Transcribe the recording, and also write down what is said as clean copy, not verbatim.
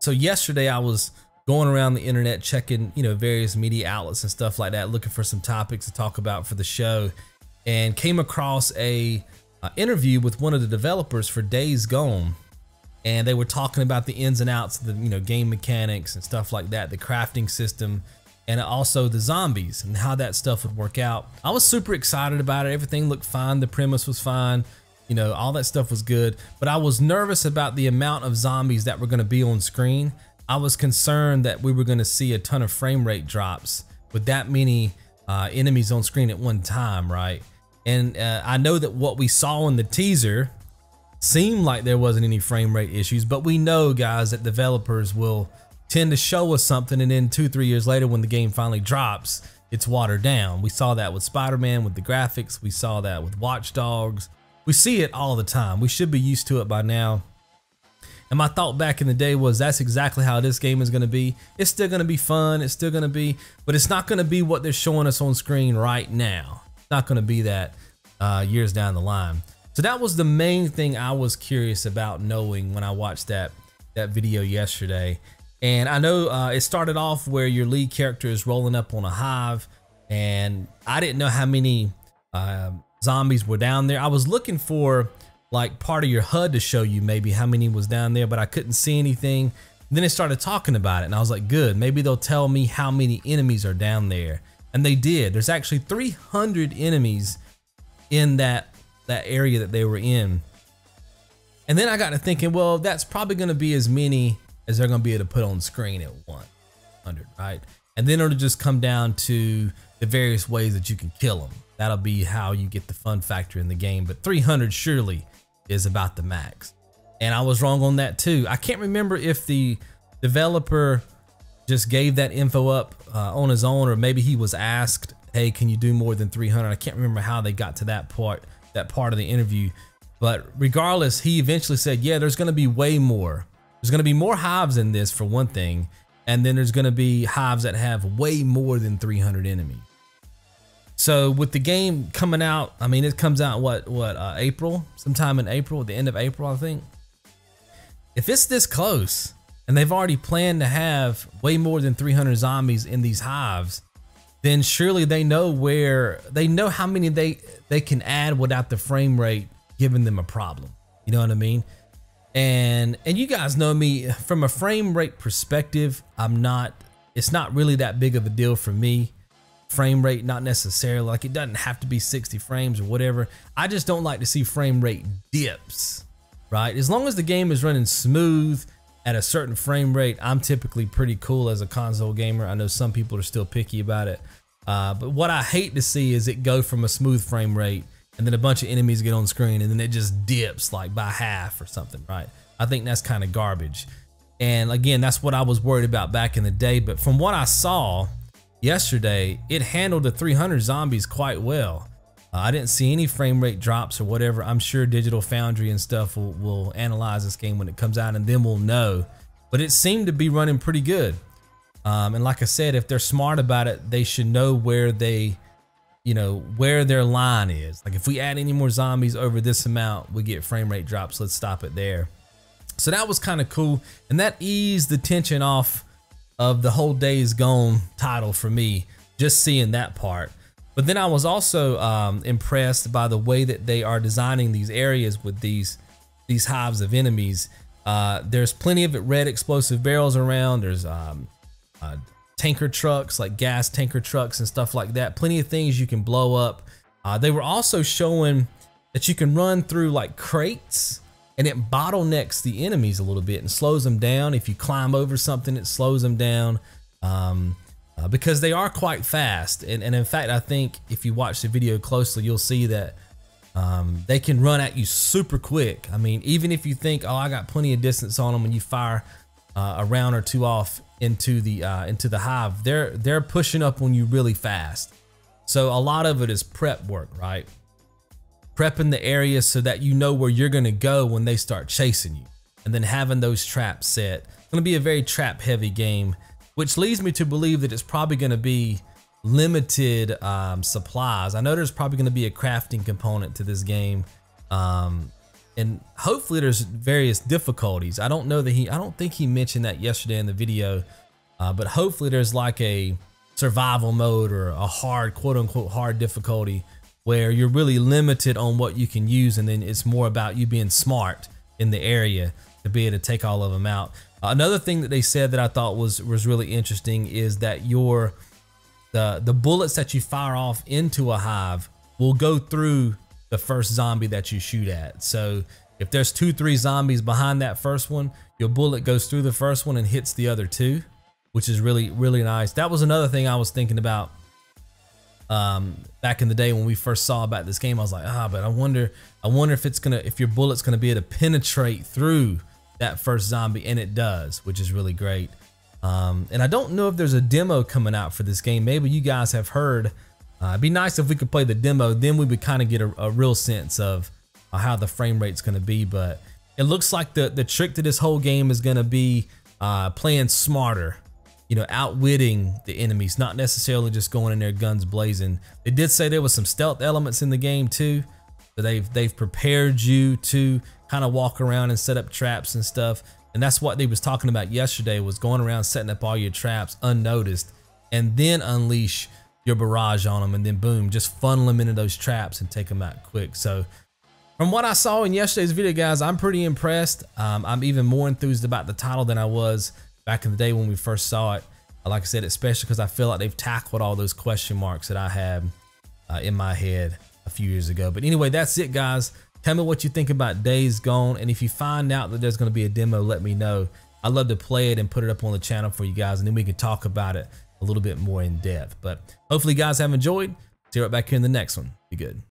So yesterday I was going around the internet checking, various media outlets and stuff like that, looking for some topics to talk about for the show, and came across a interview with one of the developers for Days Gone. And they were talking about the ins and outs of the game mechanics and stuff like that, the crafting system, and also the zombies and how that stuff would work out. I was super excited about it. Everything looked fine. The premise was fine. All that stuff was good. But I was nervous about the amount of zombies that were going to be on screen. I was concerned that we were going to see a ton of frame rate drops with that many enemies on screen at one time, right? And I know that what we saw in the teaser seemed like there wasn't any frame rate issues, but we know, guys, that developers will tend to show us something and then 2-3 years later when the game finally drops, it's watered down. We saw that with Spider-Man with the graphics. We saw that with Watch Dogs. We see it all the time. We should be used to it by now. And my thought back in the day was that's exactly how this game is going to be. It's still going to be fun. It's still going to be, but it's not going to be what they're showing us on screen right now. It's not going to be that years down the line. So that was the main thing I was curious about knowing when I watched that video yesterday. And I know it started off where your lead character is rolling up on a hive, and I didn't know how many zombies were down there. I was looking for like part of your HUD to show you maybe how many was down there, but I couldn't see anything. Then it started talking about it, and I was like, good, maybe they'll tell me how many enemies are down there. And they did. There's actually 300 enemies in that area that they were in. And then I got to thinking, well, that's probably going to be as many as they're going to be able to put on screen at 100, right? And then it'll just come down to the various ways that you can kill them. That'll be how you get the fun factor in the game. But 300 surely is about the max. And I was wrong on that too. I can't remember if the developer just gave that info up on his own, or maybe he was asked, hey, can you do more than 300? I can't remember how they got to that part of the interview. But regardless, he eventually said, yeah, there's going to be way more. There's going to be more hives in this, for one thing, and then there's going to be hives that have way more than 300 enemies. So with the game coming out, I mean, it comes out what April, sometime in April, at the end of April, I think. If it's this close and they've already planned to have way more than 300 zombies in these hives, then surely they know how many they can add without the frame rate giving them a problem. You know what I mean? And you guys know me, from a frame rate perspective, it's not really that big of a deal for me. Frame rate, not necessarily, like it doesn't have to be 60 frames or whatever. I just don't like to see frame rate dips, right? As long as the game is running smooth at a certain frame rate, I'm typically pretty cool as a console gamer. I know some people are still picky about it. But what I hate to see is it go from a smooth frame rate and then a bunch of enemies get on screen and then it just dips like by half or something, right? I think that's kind of garbage. And again, that's what I was worried about back in the day. But from what I saw yesterday, it handled the 300 zombies quite well. I didn't see any frame rate drops or whatever. I'm sure Digital Foundry and stuff will analyze this game when it comes out, and then we'll know. But it seemed to be running pretty good. And like I said, if they're smart about it, they should know where where their line is. Like if we add any more zombies over this amount, we get frame rate drops. Let's stop it there. So that was kind of cool, and that eased the tension off of the whole Days Gone title for me, just seeing that part. But then I was also impressed by the way that they are designing these areas with these hives of enemies. There's plenty of red explosive barrels around. There's tanker trucks, like gas tanker trucks and stuff like that. Plenty of things you can blow up. They were also showing that you can run through like crates, and it bottlenecks the enemies a little bit and slows them down. If you climb over something, it slows them down because they are quite fast. And in fact, I think if you watch the video closely, you'll see that they can run at you super quick. I mean, even if you think, oh, I got plenty of distance on them, when you fire a round or two off into the hive, they're pushing up on you really fast. So a lot of it is prep work, right? Prepping the area so that you know where you're gonna go when they start chasing you, and then having those traps set. It's gonna be a very trap heavy game, which leads me to believe that it's probably gonna be limited supplies. I know there's probably gonna be a crafting component to this game, and and hopefully there's various difficulties. I don't think he mentioned that yesterday in the video, but hopefully there's like a survival mode or a hard, quote unquote, hard difficulty where you're really limited on what you can use, and then it's more about you being smart in the area to be able to take all of them out. Another thing that they said that I thought was really interesting is that the bullets that you fire off into a hive will go through the first zombie that you shoot at. So if there's 2-3 zombies behind that first one, your bullet goes through the first one and hits the other 2, which is really nice. That was another thing I was thinking about back in the day when we first saw about this game. I was like, but I wonder if your bullet's gonna be able to penetrate through that first zombie, and it does, which is really great. And I don't know if there's a demo coming out for this game. Maybe you guys have heard. It'd be nice if we could play the demo, then we would kind of get a real sense of how the frame rate's gonna be. But it looks like the trick to this whole game is gonna be playing smarter, you know, outwitting the enemies, not necessarily just going in there guns blazing. They did say there was some stealth elements in the game too. So they've prepared you to kind of walk around and set up traps and stuff. And that's what they was talking about yesterday, was going around setting up all your traps unnoticed and then unleash your barrage on them, and then boom, just funnel them into those traps and take them out quick. So from what I saw in yesterday's video, guys, I'm pretty impressed. I'm even more enthused about the title than I was back in the day when we first saw it. Like I said, especially because I feel like they've tackled all those question marks that I had in my head a few years ago. But anyway, that's it, guys. Tell me what you think about Days Gone, and if you find out that there's going to be a demo, let me know. I'd love to play it and put it up on the channel for you guys, and then we can talk about it a little bit more in depth. But hopefully you guys have enjoyed. See you right back here in the next one. Be good.